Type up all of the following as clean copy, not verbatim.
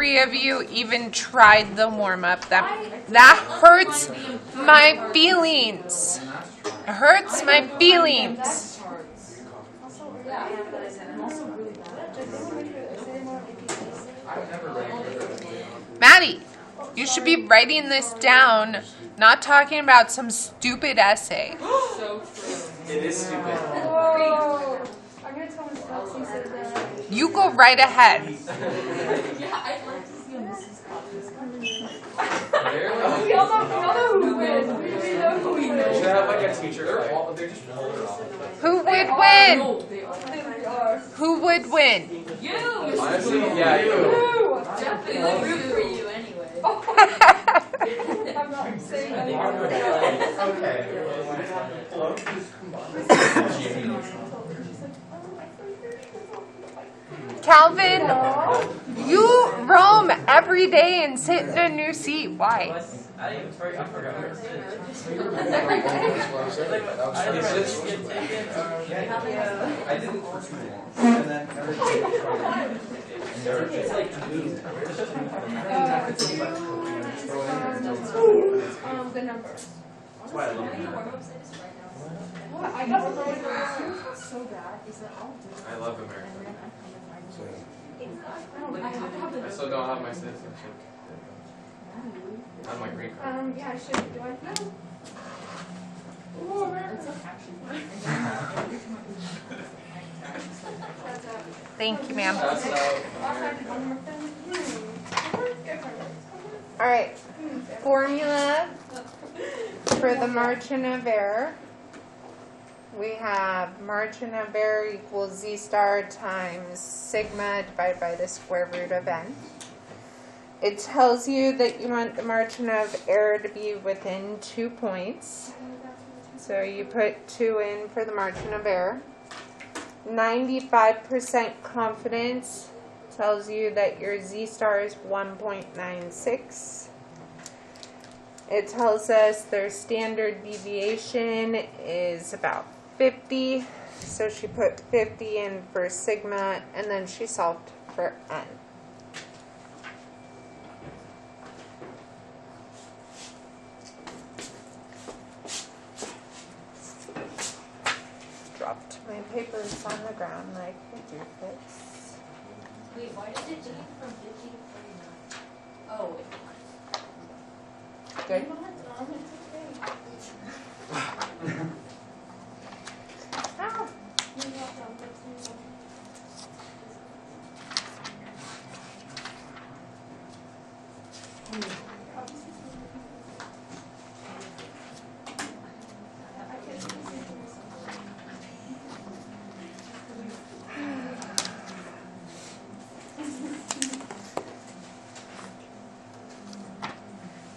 three of you even tried the warm-up. That hurts my feelings. It hurts my feelings. Maddie, you should be writing this down, not talking about some stupid essay. It is stupid. You go right ahead. We all know who wins. We know who wins. Should have like a teacher. They're just Who would win? Who would win? You. honestly, yeah, you. Definitely root for you anyway. I'm not saying anything. Okay. Calvin, you roam every day and sit in a new seat. Why? I forgot. I didn't. And then The number. that's why I love it. I got so bad. I love America. I still don't have my citizenship. I have my green card. Yeah, I should. Do I know? Ooh, America. Thank you, ma'am. That's All right. Formula for the margin of error. We have margin of error equals z star times sigma divided by the square root of n. It tells you that you want the margin of error to be within 2 points. So you put 2 in for the margin of error. 95% confidence tells you that your z star is 1.96. It tells us their standard deviation is about 50, so she put 50 in for sigma, and then she solved for n. Dropped my papers on the ground like a doofus. Wait, why did it change from 50 to 49? Oh, wait. Good. Ow.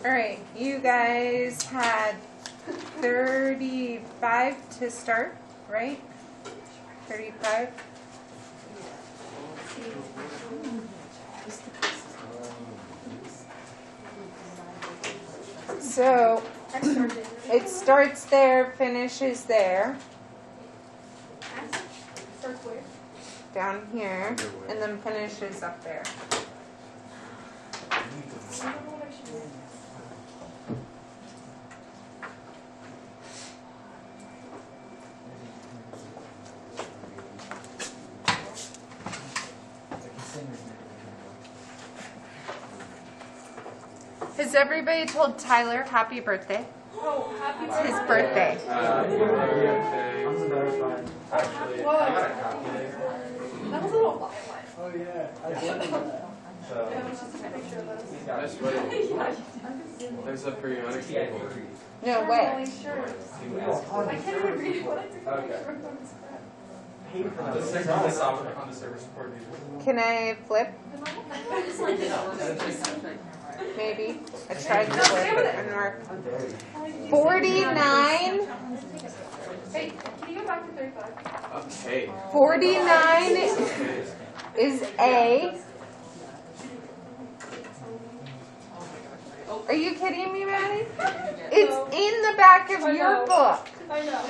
All right, you guys had 35 to start, right? 35? So it starts there, finishes there, down here, and then finishes up there. Has everybody told Tyler happy birthday? Oh, happy It's his birthday. Actually, Whoa. I got a calculator. That was a little light. Oh yeah, I did that. So, Yeah, we should take a picture of those. that's what there's a periodic table. No I'm way. only sure. I can't even read what I took a Okay. picture of. On the server support view. Can I flip? Maybe. I tried to flip, it didn't work. 49. Hey, can you go back to 35? Okay. 49 is A. Are you kidding me, Maddie? It's in the back of your book. I know.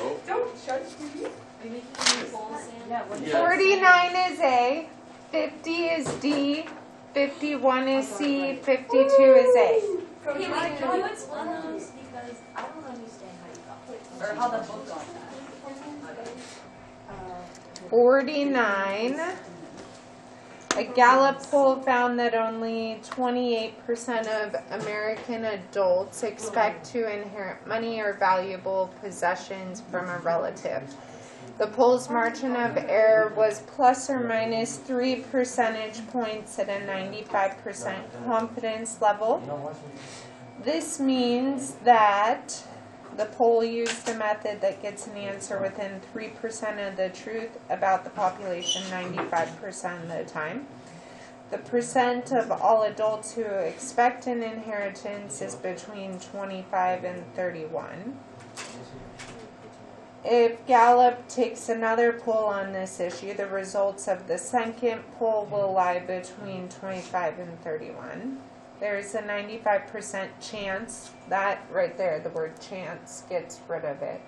Oh. Don't judge me. Are you making any balls, Sam? Yeah, what? Yes. 49 is A. 50 is D, 51 is C, 52 is A. Hey, wait, can you explain those? Because I don't understand how you got Or how the book got that. 49. A Gallup poll found that only 28% of American adults expect to inherit money or valuable possessions from a relative. The poll's margin of error was plus or minus 3 percentage points at a 95% confidence level. This means that the poll used a method that gets an answer within 3% of the truth about the population 95% of the time. The percent of all adults who expect an inheritance is between 25 and 31. If Gallup takes another poll on this issue, the results of the second poll will lie between 25 and 31. There's a 95% chance, that right there, the word chance gets rid of it.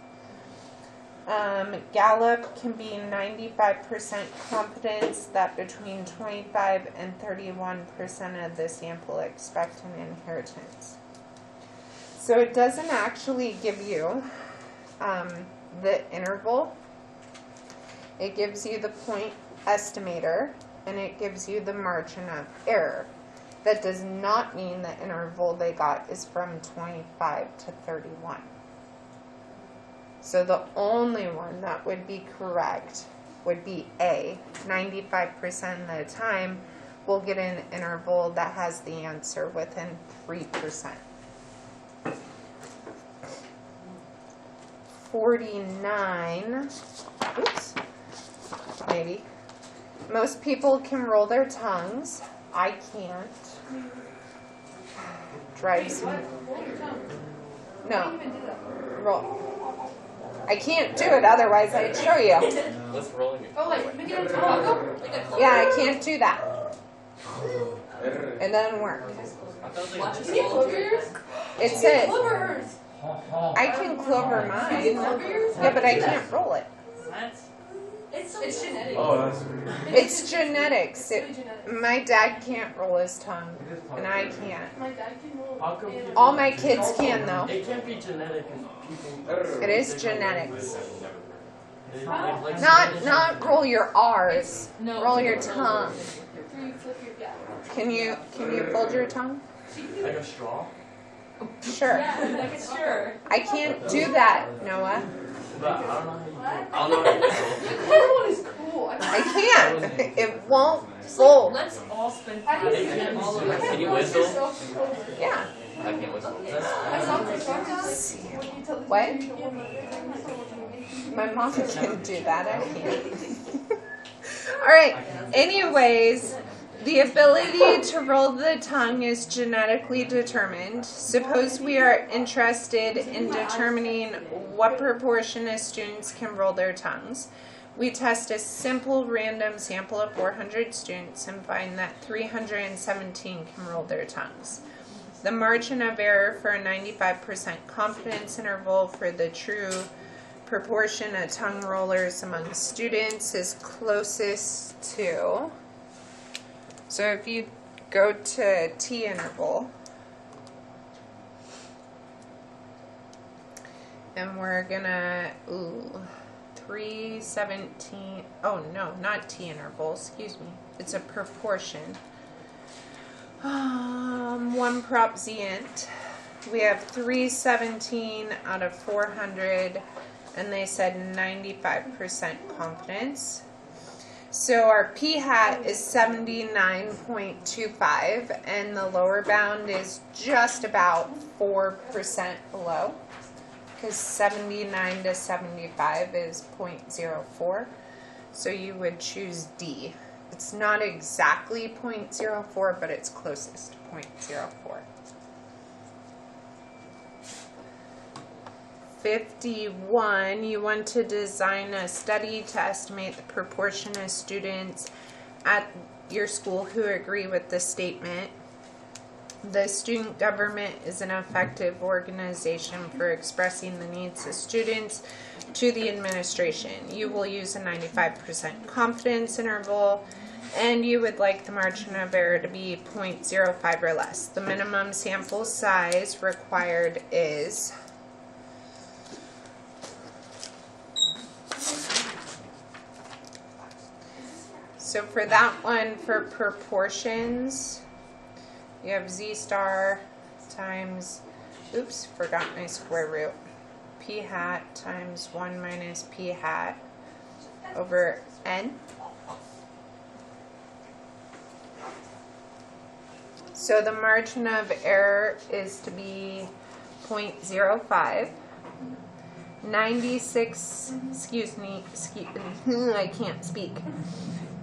Gallup can be 95% confidence that between 25 and 31% of the sample expect an inheritance. So it doesn't actually give you the interval. It gives you the point estimator, and it gives you the margin of error. That does not mean the interval they got is from 25 to 31. So the only one that would be correct would be A. 95% of the time, we'll get an interval that has the answer within 3%. 49, oops, maybe. Most people can roll their tongues. I can't. Drives me. No. Roll. I can't do it, otherwise I'd show you. What's rolling it? Oh, like, make it a taco? Like a Yeah, I can't do that. It doesn't work. Watch us close yours? It says, Clovers! I can clover mine. Clover yours? Yeah, but I can't roll it. What? It's genetic. Oh, that's It's genetics. It's really genetic. My dad can't roll his tongue, and I can't. My dad can roll. How come and- All my kids can, though. It can't be genetic if people. It is genetics. Like Not roll your R's. No. Roll your tongue. After you flip your, yeah. Can you fold your tongue? like a straw. Sure. Yeah, like it's sure. I can't do that, Noah. But I don't know how you. What? I don't know how to whistle. The color one is cool. I can't. It won't fold. Let's all spend How do you It can't all be of Can you whistle? Yeah. I can't whistle. I saw TikTok when you tell the What? teacher you don't want to My mom can do that. I can't. All right. Anyways, the ability to roll the tongue is genetically determined. Suppose we are interested in determining what proportion of students can roll their tongues. We test a simple random sample of 400 students and find that 317 can roll their tongues. The margin of error for a 95% confidence interval for the true proportion of tongue rollers among students is closest to. So if you go to T interval, and we're gonna, 317, oh no, not T interval, excuse me. It's a proportion. One prop Z int. We have 317 out of 400, and they said 95% confidence. So our p-hat is 79.25, and the lower bound is just about 4% below, because 79 to 75 is 0.04. So you would choose D. It's not exactly 0.04, but it's closest to 0.04. 51, you want to design a study to estimate the proportion of students at your school who agree with the statement. The student government is an effective organization for expressing the needs of students to the administration. You will use a 95% confidence interval, And you would like the margin of error to be 0.05 or less. The minimum sample size required is so for that one, for proportions, you have z star times, oops, forgot my square root, p hat times 1 minus p hat over n. So the margin of error is to be 0.05. 96, I can't speak.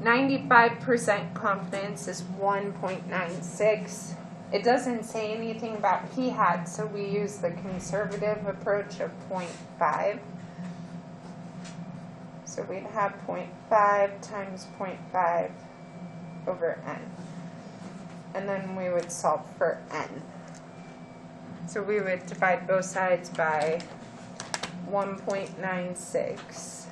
95% confidence is 1.96. It doesn't say anything about p hat, so we use the conservative approach of 0.5. So we'd have 0.5 times 0.5 over n. And then we would solve for n. So we would divide both sides by 1.96.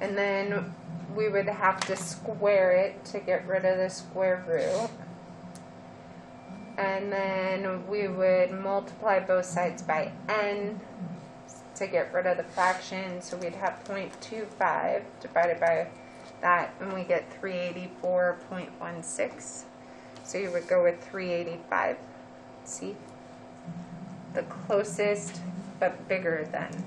And then we would have to square it to get rid of the square root. And then we would multiply both sides by n to get rid of the fraction. So we'd have 0.25 divided by that, and we get 384.16. So you would go with 385. See? The closest but bigger than.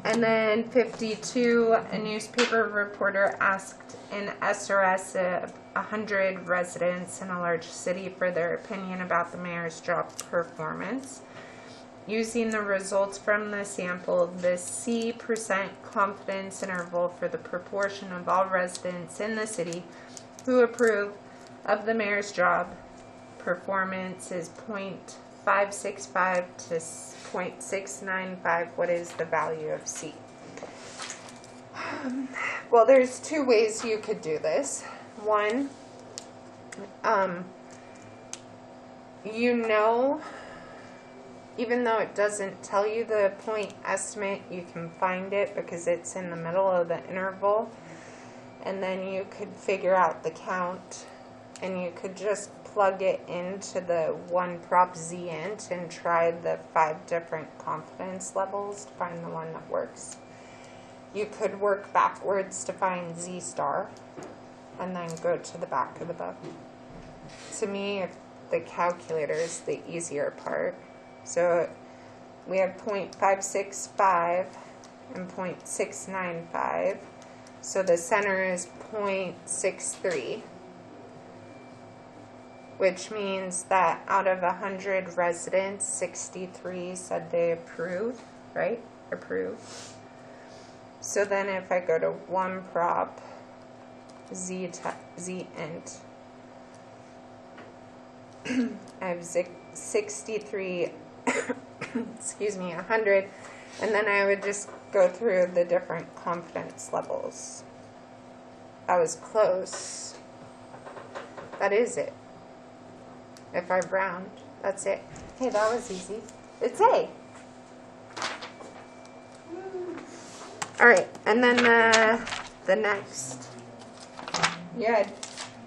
And then 52, a newspaper reporter asked an SRS of 100 residents in a large city for their opinion about the mayor's job performance. Using the results from the sample, the C% confidence interval for the proportion of all residents in the city who approve of the mayor's job performance is 0.565 to 0.695. What is the value of C? Well, there's two ways you could do this. One, even though it doesn't tell you the point estimate, you can find it because it's in the middle of the interval. And then you could figure out the count, and you could just plug it into the one prop z int and try the 5 different confidence levels to find the one that works. You could work backwards to find z star and then go to the back of the book. To me, if the calculator is the easier part. So we have 0.565 and 0.695. So the center is 0.63, which means that out of 100 residents, 63 said they approve, right? Approve. So then if I go to one prop, z int, I have 63, excuse me, 100, and then I would just go through the different confidence levels. I was close. That is it. If I round, that's it. Hey, that was easy. It's A. All right, and then the next, you had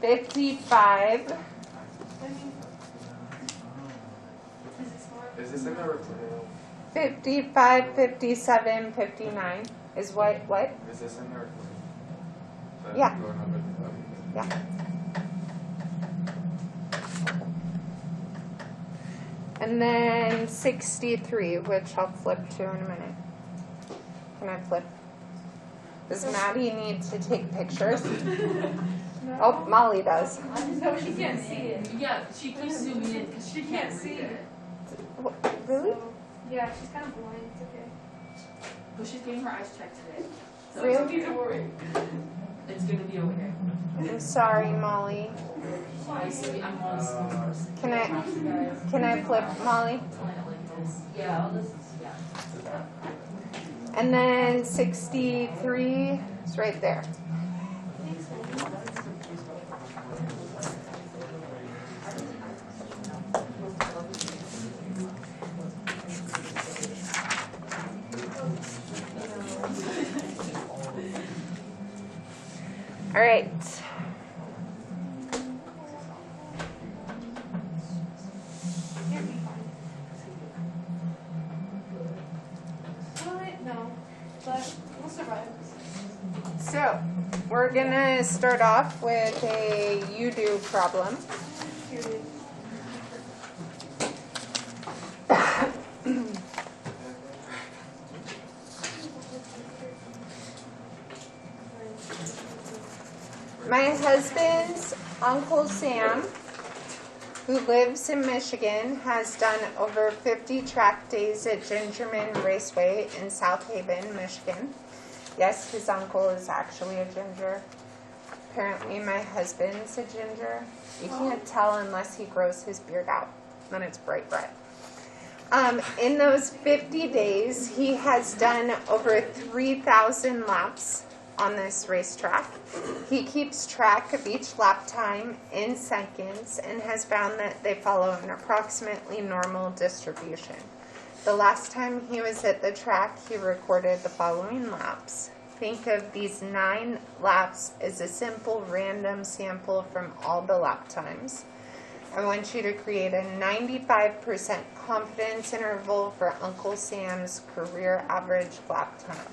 55. Is this in the report? 55, 57, 59 is what? Is this in the report? Yeah. Going over the Yeah. And then 63, which I'll flip to in a minute. Can I flip? Does Maddie need to take pictures? Oh, Molly does. No, she can't see it. Yeah, she keeps zooming in because she can't see read it. What, really? So, yeah, she's kind of blind. It's okay. But she's getting her eyes checked today. So Really? Don't need to worry. It's gonna be okay. I'm sorry, Molly. I see. I'm not a small person. Can I flip, Molly? Yeah, all this is, yeah. And then 63 is right there. All right. No, but we'll survive. So, we're gonna start off with a you-do problem. Period. My husband's Uncle Sam, who lives in Michigan, has done over 50 track days at Gingerman Raceway in South Haven, Michigan. Yes, his uncle is actually a ginger. Apparently my husband's a ginger. You can't tell unless he grows his beard out. Then it's bright red. In those 50 days, he has done over 3,000 laps on this racetrack. He keeps track of each lap time in seconds and has found that they follow an approximately normal distribution. The last time he was at the track, he recorded the following laps. Think of these 9 laps as a simple random sample from all the lap times. I want you to create a 95% confidence interval for Uncle Sam's career average lap time.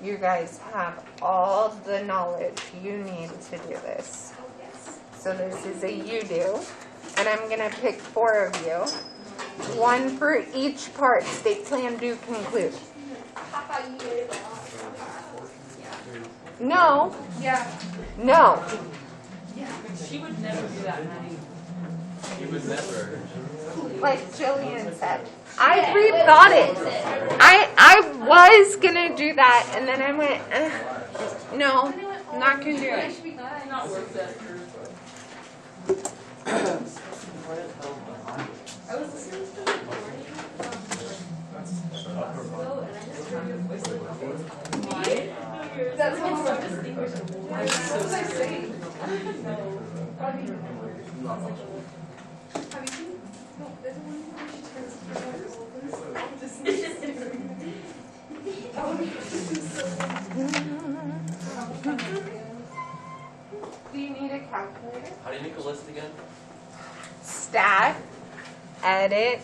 You guys have all the knowledge you need to do this. So this is a you do, and I'm going to pick 4 of you. 1 for each part. State plan do conclude. No. Yeah. No. She would never do that, Maddie. He would never. Like Jillian said. I rethought it. I was going to do that, and then I went, no, I'm not going to do it. It's not worth it. I was listening to the recording and I just heard your voice like, why? That's how I'm distinguishable. What was I saying? No. Have you seen? No, there's one where she turns to her Do you need a calculator? How do you make a list again? Stat, edit.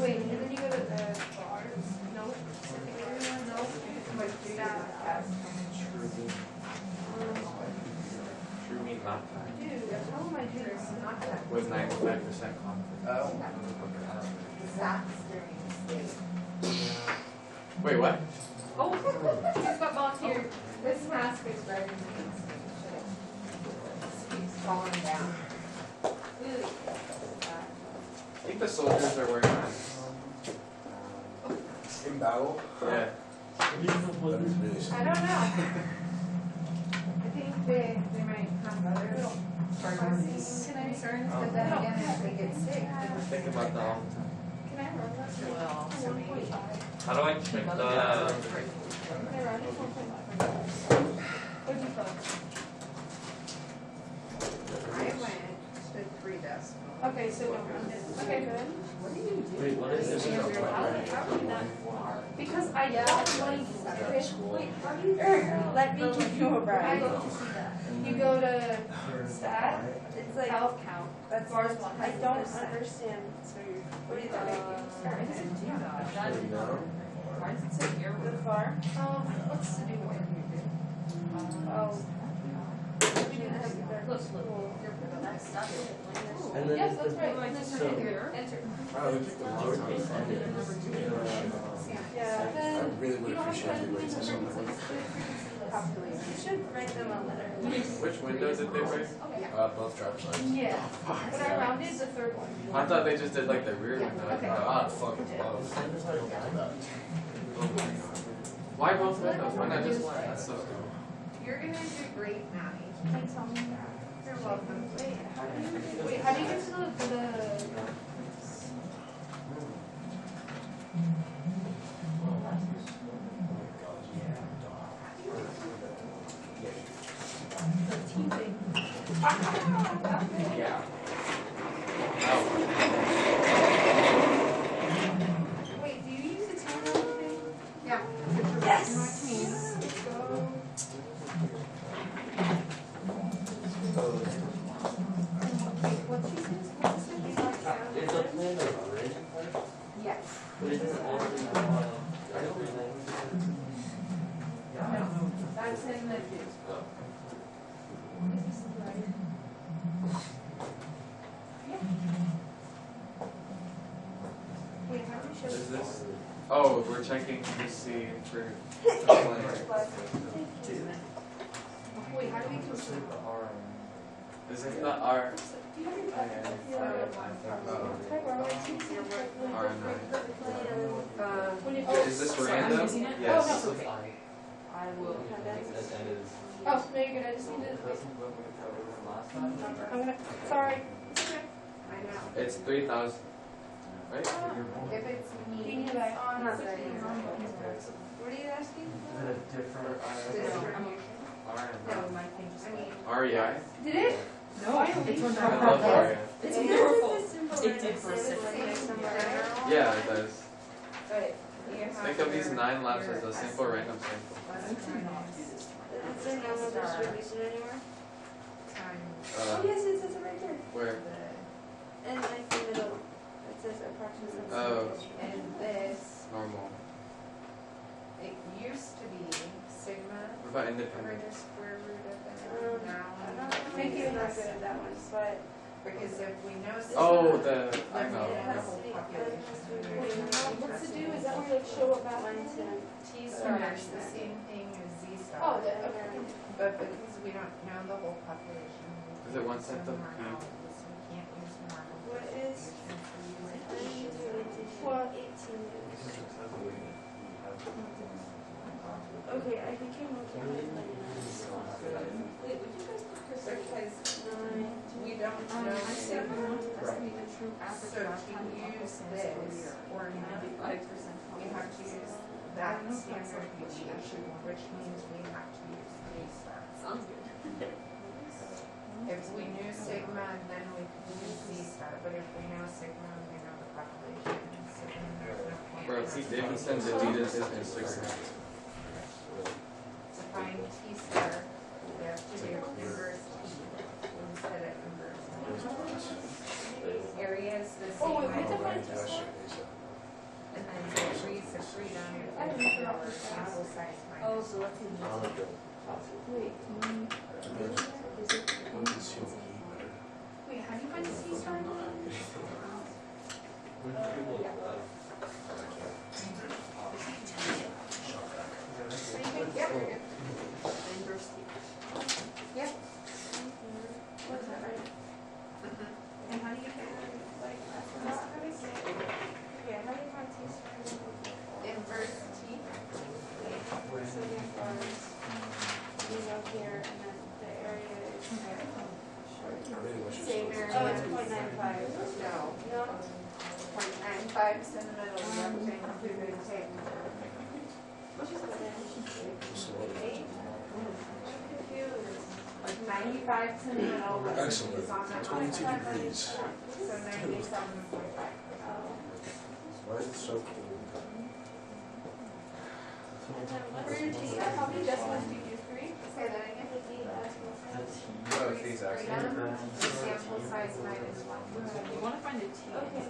Wait, and then you go to the bars? No. No. But True mean lap time. dude, how am I doing this? Not that. Was 95% confidence. Stats during state. Wait, what? Oh, just got volunteered. This mask is red and keeps falling down. I think the soldiers are wearing masks. In battle? Yeah. I don't know. I think they might have other priorities, concerns, but then again, if they get sick. Think about that all the time. Can I run that? Well, so maybe. How do I check the... Can I run it? 1.5. What do you thought? I went to 3 decibels. Okay, so don't run it. Okay, good. Wait, what is this? Because I thought like, wait, how do you, let me give you a ride. You go to stat, it's like health count, that's bars 1. I don't understand, so you're, what do you think? Why does it say here? The far? What's the new one? Oh. We didn't have the Look, look. That's And then yes, is that's the right. so Enter. Oh, they took the lowercase n in Yeah, I then really would you don't have appreciate to it. Wait, you should write them a letter. Which window did they break? Both driver's license. Yeah, but I rounded the 3rd one. I thought they just did like the rear window. Okay. Ah, fucking love. Why both windows? Why not just one? That's so cool. You're going to do great, Maddie. Can you tell me that? You're welcome. How do you get to the team thing? Yeah. Oh. But it doesn't actually everything. That's in the. Wait, how do we show Is this? this? Oh, we're checking to see for complaints. Wait, how do we compute? Is it the R? Do you have your calculator? Hi, Barbara. I see your R9. Is this random? Yes. Oh, no. I will. Oh, no, you're good. I just need to. I'm gonna. Sorry. It's okay. I know. It's 3,000, right? If it's Can me, you like on? not What very are you asking? For distribution. R9. my thing just I mean, REI? Did it? No, it's on I love REI. It's It powerful. It It did for a second. Yeah, it does. but you have Think of these your- 9 labs your as a simple random sample. Is there no more distribution anymore? Times Oh, yes, it says it right there. Where? the, And like the middle, it says approximately. Oh. and this, Normal. it used to be sigma What about over independent? the square root of it. Now, Maybe I'm not good at that one, but. because if we know sigma. Oh, I then know. we It have has the to be. whole population. What's to do? Is that where like show up at one time? T star is the same thing as Z star. Oh, okay. But because we don't know the whole population. we Is it can't 1/10 use of normal, P? so we can't use normal What is- distribution. Well, 18 years. Okay, I think I'm looking at it. Wait, would you guys put Because Nine. we don't know I said we sigma, want to estimate the true average so last to time we use fiscal this year. or not, 95%. we have to use that standard deviation, which means we have to use Z star. Sounds good. If we knew sigma, then we could use Z star, but if we know sigma, we know the population, so then there's no point. Bro, Pete Davidson deleted his Instagram. To find T star, we have to do inverse T instead of inverse. Area is the Oh, same wait, we have to way, find T star? and then degrees of freedom I didn't is figure out our this one. sample size Oh, minus. so let's see. Wait, wait, how do you find the C star? Yep. What's that, right? And how do you find, like, how do you say? Yeah, how do you find T star? Inverse T. So you have you go here, and then the area is Same area. Oh, it's 0.95. No, No? 0.95 is in the middle, you have to include a table. Which is what Eight, I'm confused. 95 is in the middle, but Excellent. it's on the 22 outside. degrees. So 97.5. Why is it so cold? And then for your T star, how many decimals do you use? 3? Say that again. The T decimals. Oh, T's actually. Freedom, the sample size minus 1. You want to find a T. Okay.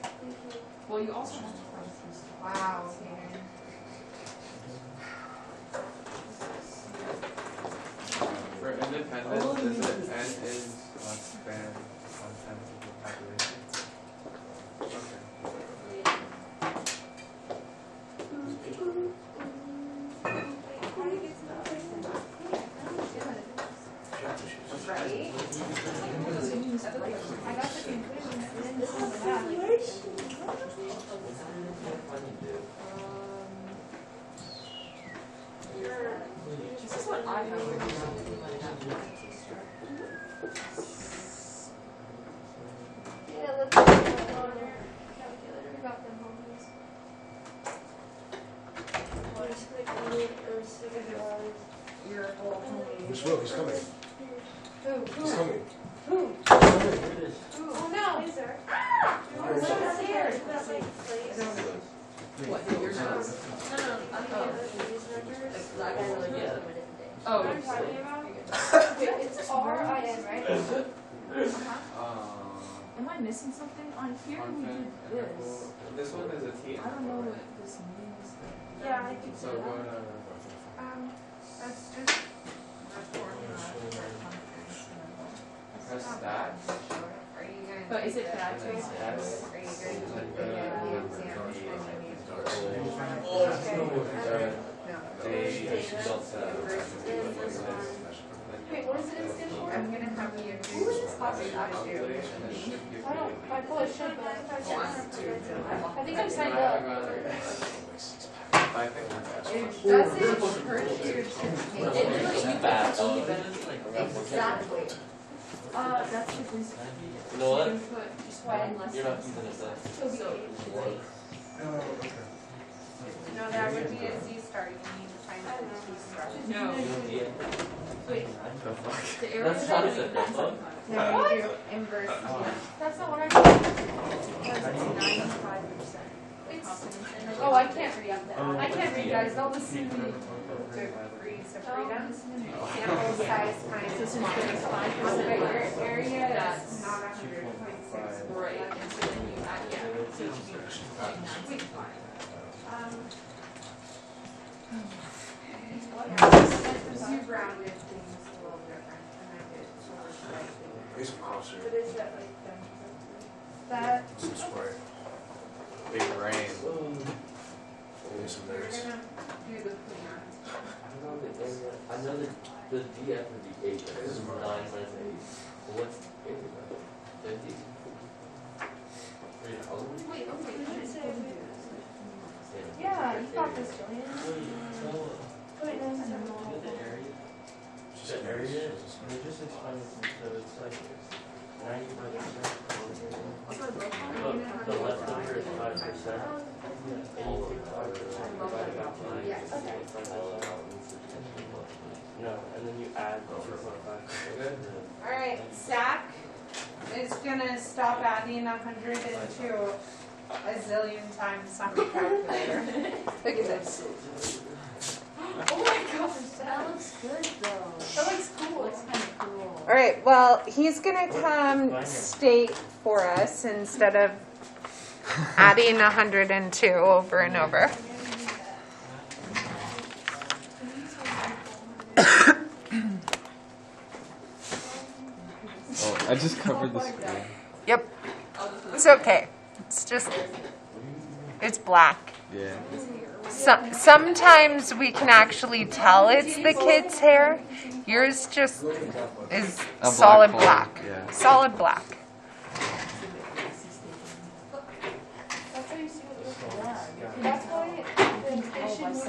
Thank you. Well, you also have to find T star. Wow, Karen. For independence, is it N is less than 1/10 of the population? Okay. How do you get to that person? Right? I got the conclusion, and then this is the math. This is what I have. Yeah, let's go on your calculator. We got them homies. Let's click on it, or $6. Your whole homie. Miss Will, he's coming. Who? He's coming. Who? Here it is. Oh, no. Is there? What is here? Is that like place? What, yours is? Oh, What I'm talking about? Wait, it's RIN, right? Am I I missing something on here? We content did this. interval. This one is a T. I don't know what this means. Yeah, I think So go to That's just the formula for conference interval. press that. Are you gonna? But is take it the- that too? Yes. Are you gonna take the exam? Wait, what is it in stand for? I'm gonna have you do. Who is this possibly actually? I don't, I probably should, but I think I'm signed up. I think It doesn't hurt you to take It it. really Bad. Exactly. That's the reason. You know what? You can put just one less. You're not using it then. No, that would be a Z star. You need to find out the Z star. No. Yeah. Wait. the fuck. The arrow That's is how only to set that up. No, you do inverse Z. That's not what I did. That's 95%. Oh, I can't read that. I can't read, guys, don't listen to me. Degrees of freedom. Sample size times So since one. there's 5%. But your area is That's not 100.6. Right. And so then you add, yeah. So it should be like 965. You rounded things a little different than I did. So slightly. He's closer. What is that like, that? This way. Big brain. Maybe some We're nerds. gonna do the cleaner. I know the DF would be 8, but this is 9 minus 8. Well, what's 8 about? 50? 3,000? Wait, okay, what did it say? Yeah, you got this, Julian. Wait, no, it's not. The area? Just The area? nerds. They just explained it to me, so it's like 95%. The leftover is 5%. And you take 5% divided by 5. Okay. No, and then you add 2.5%. All right, Zach is gonna stop adding 102 a zillion times on the calculator. Look at this. Oh my gosh, That looks good though. that looks cool. Looks kind of cool. All right, well, he's gonna come state for us instead of adding 102 over and over. Oh, I just covered the screen. Yep. It's okay. It's just, it's black. Yeah. Sometimes we can actually tell it's the kid's hair. Yours just is A solid black black. hole, yeah. Solid black. That's how you see what looks like. That's why they should move.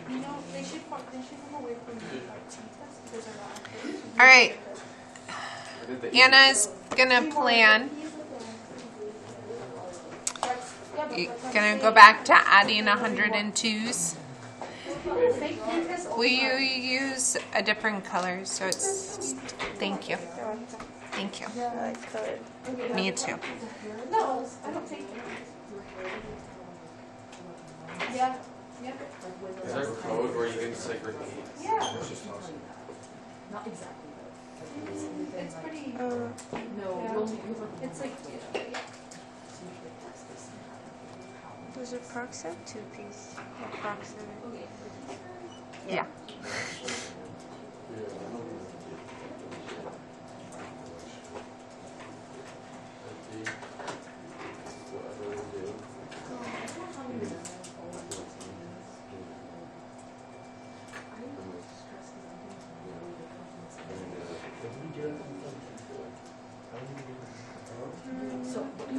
You know, they should move away from the teeth because they're not accurate. All right, I did the Anna's gonna plan. Yeah, but You're that's what gonna I'm go saying. back to adding 102s. Fake teeth is Will you use a different color? So it's, thank you. Thank you. Yeah, I could. Me too. No, I don't think. Yeah. Yeah. Is there code where you can just like repeat? Yeah. It's just awesome. Not exactly though. It's pretty. No, Yeah. we'll need It's like. Was it Proxy? Two-piece. Approximate. Yeah.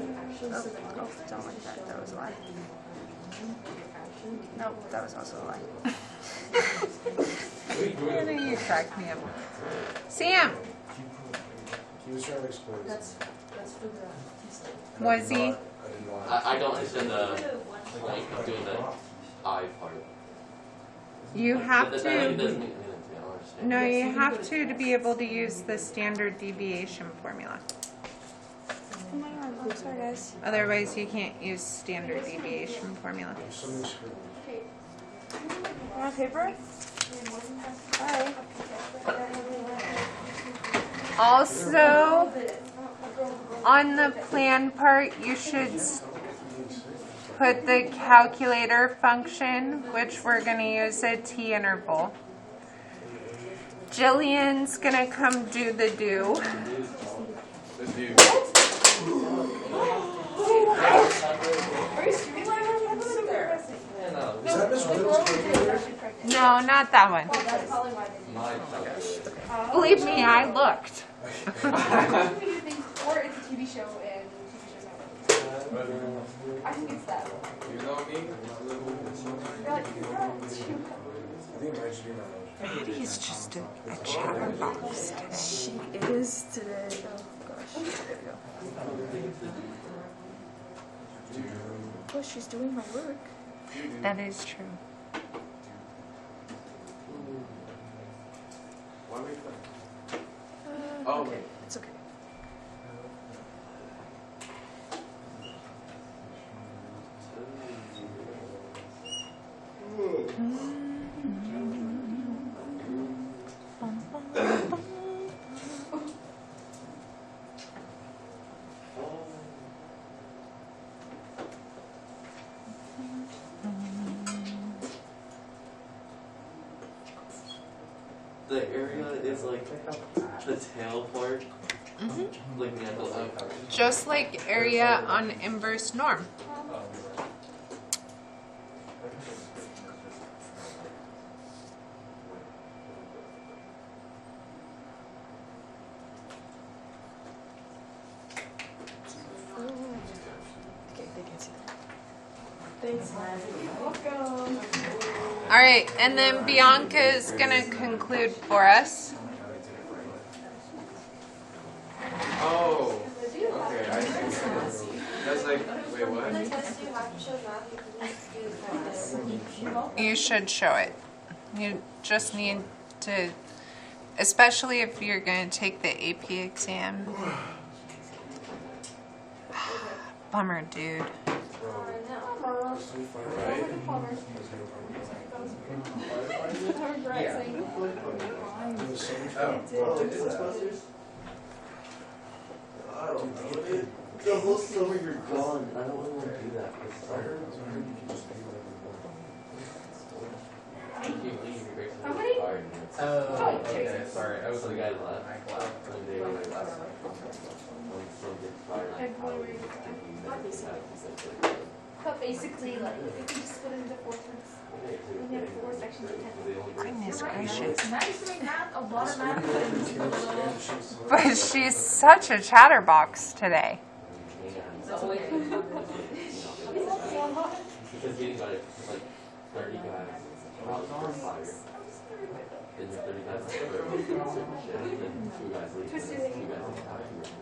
Oh, don't like that. That was a lie. Nope, that was also a lie. Anna, you cracked me up. Sam, He was trying to explain. That's for the. was he? I didn't want I don't understand the, like, doing the I part. You have That doesn't to, mean anything, I don't understand. no, you have to be able to use the standard deviation formula. Oh my god, I'm sorry guys. Otherwise, you can't use standard deviation formula. something screwed. Want paper? Bye. Also, on the plan part, you should put the calculator function, which we're going to use a T interval. Jillian's going to come do the do. The dude. Is that Miss Riddle's calculator? No, not that one. That's probably why they My calculator. Believe me, I looked. Or it's a TV show and TV show's not really. I think it's that. You know me? You're like, no, it's you. I think it might just be my nose. He's just a chatterbox today. She is today. Oh gosh. There we go. Oh, she's doing her work. That is true. Why are we playing? Oh, Okay, it's okay. The area is like the tail part, like the end of the Just like area on inverse norm. Okay, they can see that. Thanks, man. Welcome. All right, and then Bianca is going to conclude for us. oh. Okay, I see. That's like, wait, what? The test you have to show math, you can just do this. You should show it. You just need to, especially if you're going to take the AP exam. Bummer, dude. The whole summer you're gone. I don't really want to do that. How many? Oh, okay, sorry. I was So the guy left. left. One day when I left, when some gets fired, I But basically, like, if you just split it into 4 terms, and you have 4 sections of 10. Goodness gracious. Nice doing math, a lot of math. But she's such a chatterbox today. Because getting like 30 guys out for fire. Then the 30 guys are certain shit, and then 2 guys leave, and then 2 guys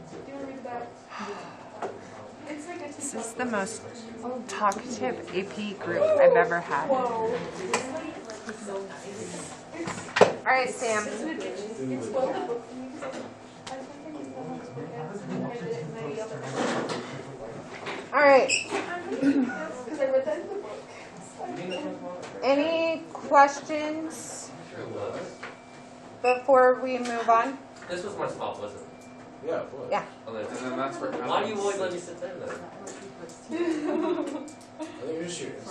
Do you want to read that? It's like a This is the most talkative AP group I've ever had. Whoa. All right, Sam. It's well the book for me because I think it's not much book and I did it in my other book. All right. Because I read that in the book. Any questions before we move on? This was my spot, wasn't it? Yeah, it was. Yeah. And then that's for Why do you always let me sit there then? I think you're just shooting.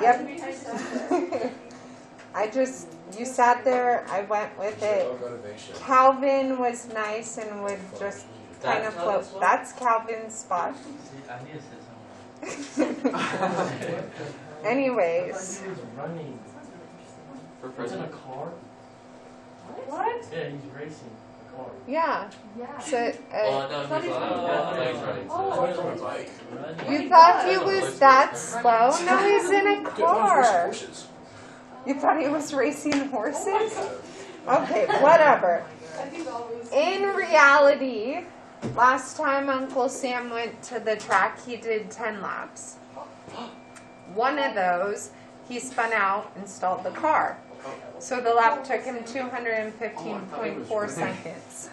Yep. You sat there, I went with it. Motivation. Calvin was nice and would just kind of float. That's Calvin's spot. Anyways. For president. What? Yeah, he's racing a car. Yeah. So, Oh, no, he's running. On a bike. you thought he was that slow? No, he's in a car. Horses. You thought he was racing horses? Okay, whatever. In reality, last time Uncle Sam went to the track, he did 10 laps. One of those, he spun out and stalled the car. So the lap took him 215.4 seconds.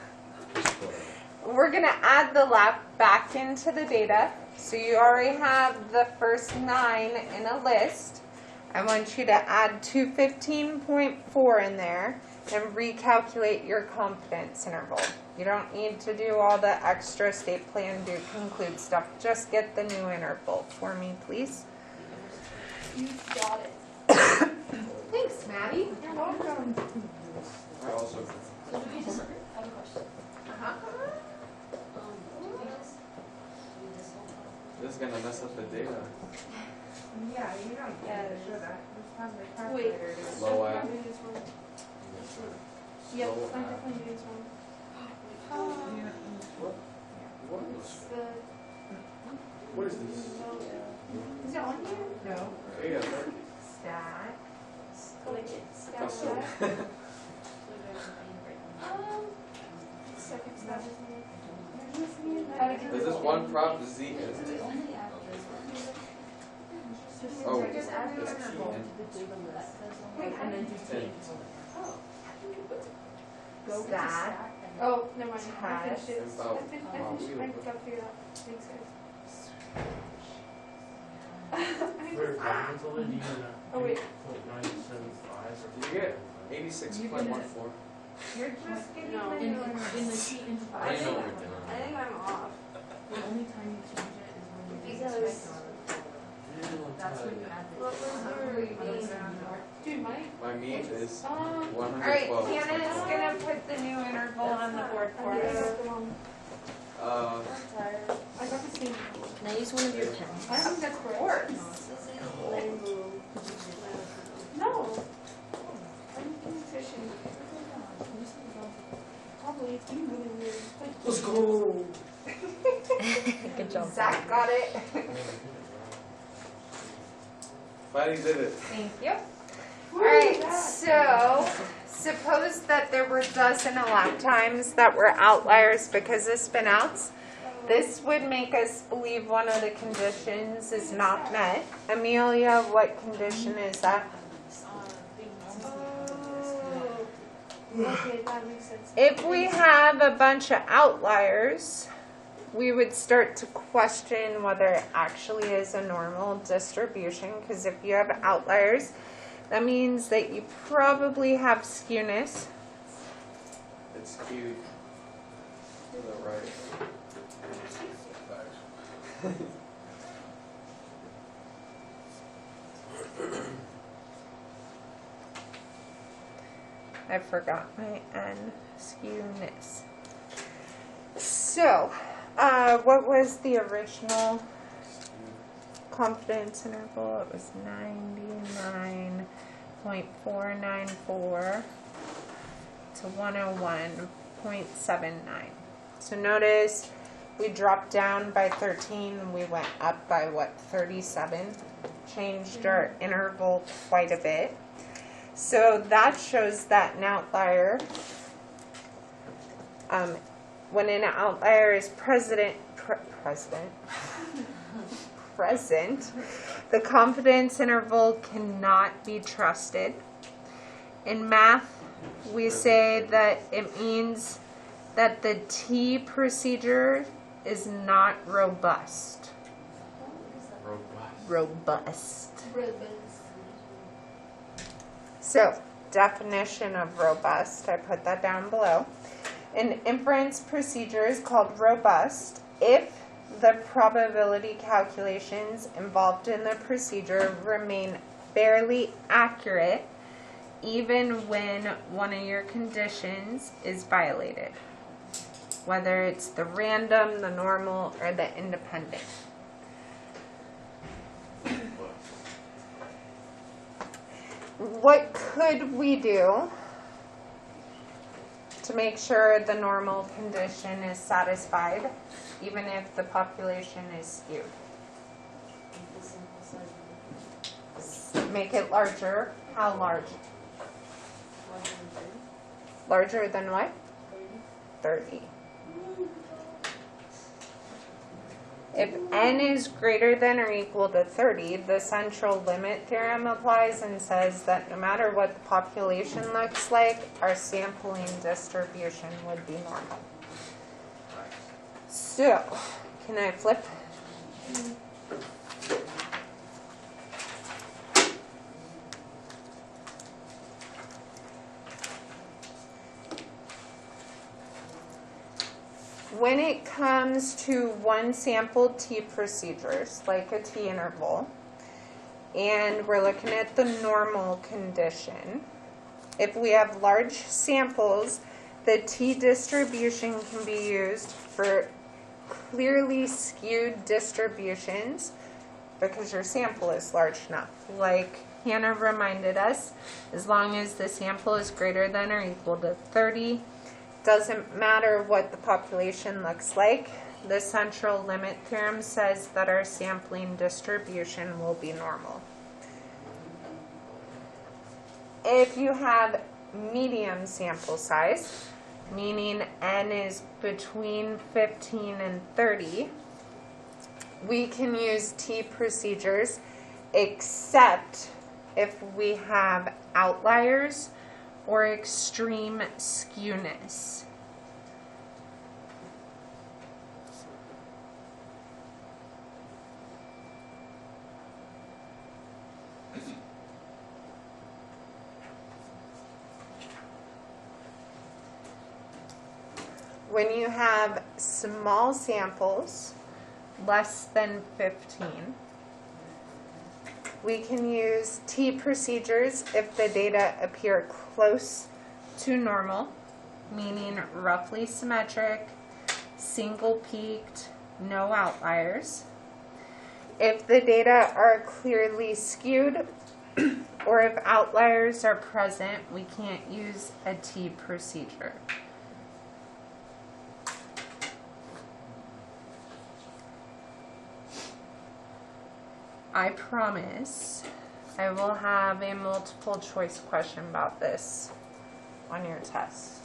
We're going to add the lap back into the data. So you already have the first 9 in a list. I want you to add 215.4 in there. and recalculate your confidence interval. You don't need to do all the extra state plan do conclude stuff. Just get the new interval for me, please. You got it. Thanks, Maddie. You're welcome. I also. So do we just, I have a question. Do we just do this whole process? This is gonna mess up the data. Yeah, you don't get it, should I? Wait. Low I'm ag. doing this wrong. Yep, Low I'm ag. definitely doing this wrong. What? It's the, What is this? is it on here? No. Yeah. Stat. Like it's got That's so. that. So there's something written. Second step is Is this one prop Z? Is it? We only add this one. Oh, Just it's add the T interval. in. That says Wait, only. and then Ten. Stat. Oh, never mind. I Test. finished it. About- I finished. wow, I got figured out. Thanks, guys. Where government's only do you Oh, wait. 0.975 Did you get 86.14? You're just getting No. the In, new interval. in the sheet in I five, didn't know we were doing. I think I'm off. the only time you change it is when you Because- just that's when you add the. What was your reading? Dude, my. My mean is Alright, 112. Hannah's gonna put the new interval on the board for I us. got the wrong. Uh, I'm tired. I got the same. Can I use one of your pens? I think that's correct. No. I'm being efficient. Probably it's being really weird. Let's go. Good job. Zach got it. Finally did it. Thank you. Woo, Alright, yeah. so suppose that there were dozen elect times that were outliers because of spinouts. This would make us believe one of the conditions is not met. Amelia, what condition is that? Okay, that makes sense. If we have a bunch of outliers, we would start to question whether it actually is a normal distribution, because if you have outliers, that means that you probably have skewness. It's skewed to the right. I forgot my N, skewness. So, what was the original confidence interval? It was 99.494 to 101.79. So notice we dropped down by 13 and we went up by what, 37? Changed our interval quite a bit. So that shows that an outlier, when an outlier is present, the confidence interval cannot be trusted. In math, we say that it means that the T procedure is not robust. Robust. Robust. So, definition of robust, I put that down below. An inference procedure is called robust if the probability calculations involved in the procedure remain fairly accurate even when one of your conditions is violated, whether it's the random, the normal, or the independent. What could we do to make sure the normal condition is satisfied, even if the population is skewed? Make it larger. How large? Larger than what? 30. If n is greater than or equal to 30, the central limit theorem applies and says that no matter what the population looks like, our sampling distribution would be normal. So, can I flip? when it comes to one sample T procedures, like a T interval, and we're looking at the normal condition, if we have large samples, the T distribution can be used for clearly skewed distributions because your sample is large enough. Like Hannah reminded us, as long as the sample is greater than or equal to 30, doesn't matter what the population looks like. The central limit theorem says that our sampling distribution will be normal. If you have medium sample size, meaning n is between 15 and 30, we can use T procedures except if we have outliers or extreme skewness. When you have small samples, less than 15, we can use T procedures if the data appear close to normal, meaning roughly symmetric, single peaked, no outliers. If the data are clearly skewed or if outliers are present, we can't use a T procedure. I promise I will have a multiple choice question about this on your test.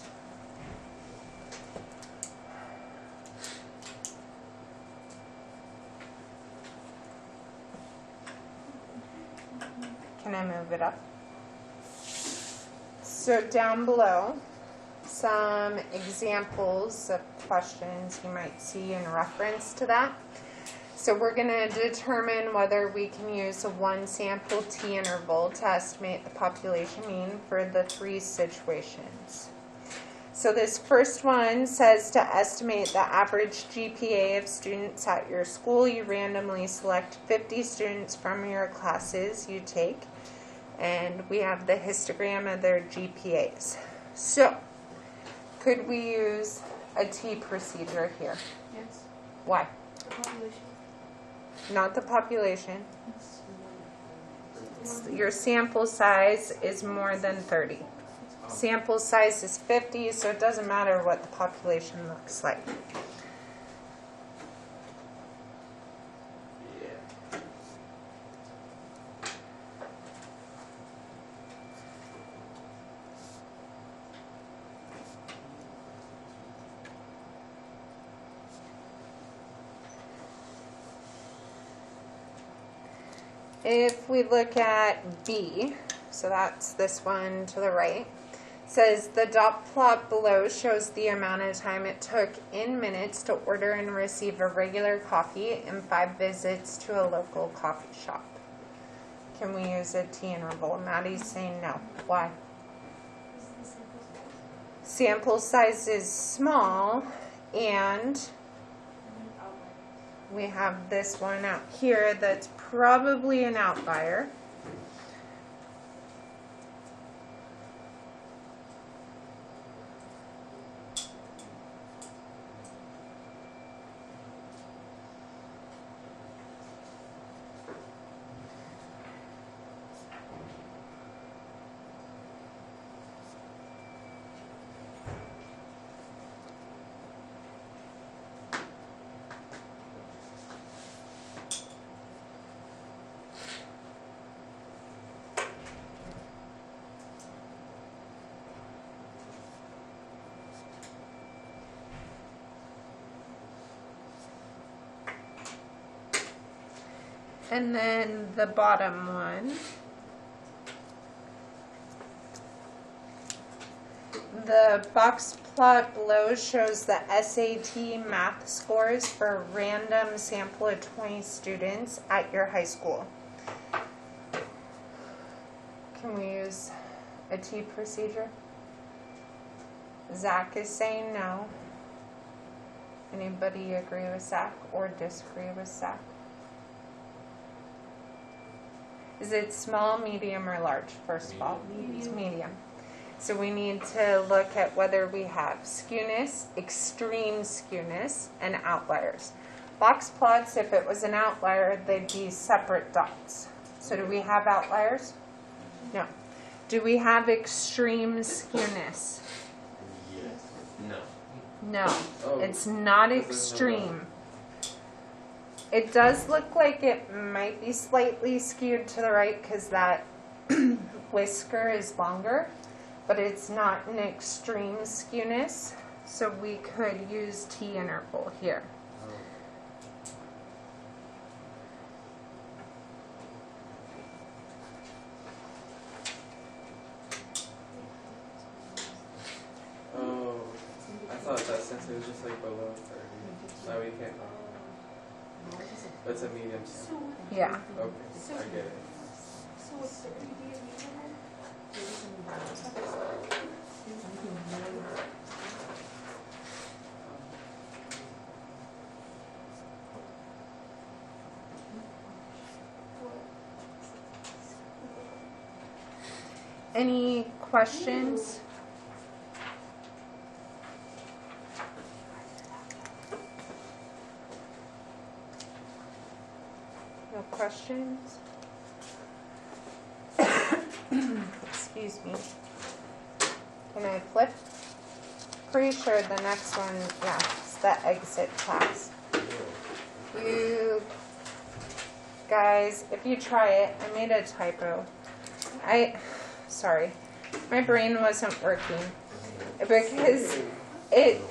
Can I move it up? So down below, some examples of questions you might see in reference to that. So we're going to determine whether we can use a one sample T interval to estimate the population mean for the three situations. So this first one says to estimate the average GPA of students at your school, you randomly select 50 students from your classes you take, and we have the histogram of their GPAs. So could we use a T procedure here? Yes. Why? The population. Not the population. Your sample size is more than 30. Sample size is 50, so it doesn't matter what the population looks like. If we look at B, so that's this one to the right, says the dot plot below shows the amount of time it took in minutes to order and receive a regular coffee and 5 visits to a local coffee shop. Can we use a T interval? Maddie's saying no. Why? Sample size is small, and we have this one out here that's probably an outlier. And then the bottom one, the box plot below shows the SAT math scores for a random sample of 20 students at your high school. Can we use a T procedure? Zach is saying no. Anybody agree with Zach or disagree with Zach? Is it small, medium, or large, first of all? It's medium. So we need to look at whether we have skewness, extreme skewness, and outliers. Box plots, if it was an outlier, they'd be separate dots. So do we have outliers? No. Do we have extreme skewness? Yes. No. No, Oh, it's not this is extreme. It does look like it might be slightly skewed to the right because that whisker is longer, but it's not an extreme skewness. So we could use T-interval here. Oh, I thought that since it was just like below 30, that we can't. That's a medium sample. Yeah. Okay, I get it. So it's 30 be a medium? Any questions? No questions? Excuse me. Can I flip? Pretty sure the next one, yeah, it's the exit class. You guys, if you try it, I made a typo. Sorry, my brain wasn't working because it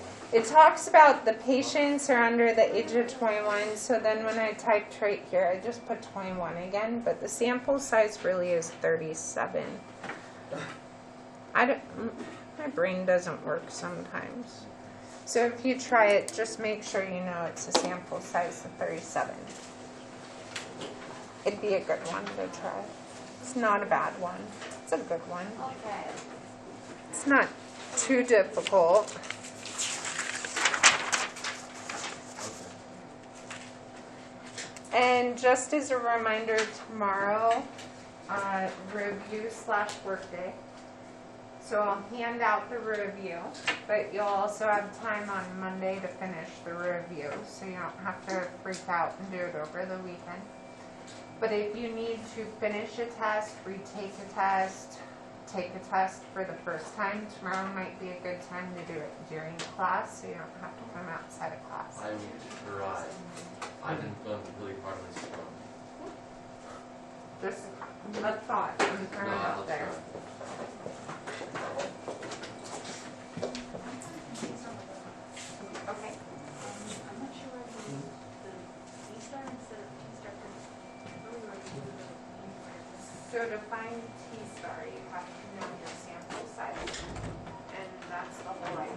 talks about the patients are under the age of 21, so then when I typed right here, I just put 21 again, but the sample size really is 37. My brain doesn't work sometimes. So if you try it, just make sure you know it's a sample size of 37. It'd be a good one to try. It's not a bad one. It's a good one. Okay. It's not too difficult. And just as a reminder, tomorrow, review/workday. So I'll hand out the review, but you'll also have time on Monday to finish the review, so you don't have to freak out and do it over the weekend. But if you need to finish a test, retake a test, take a test for the first time, tomorrow might be a good time to do it during class, so you don't have to come outside of class. I'm dry. I didn't feel completely part of this program. Just a thought, I'm throwing it I'll out there. try. Okay. I'm not sure why the T-star instead of T-star, really like to do the So to find T-star, you have to know your sample size, and that's the whole idea.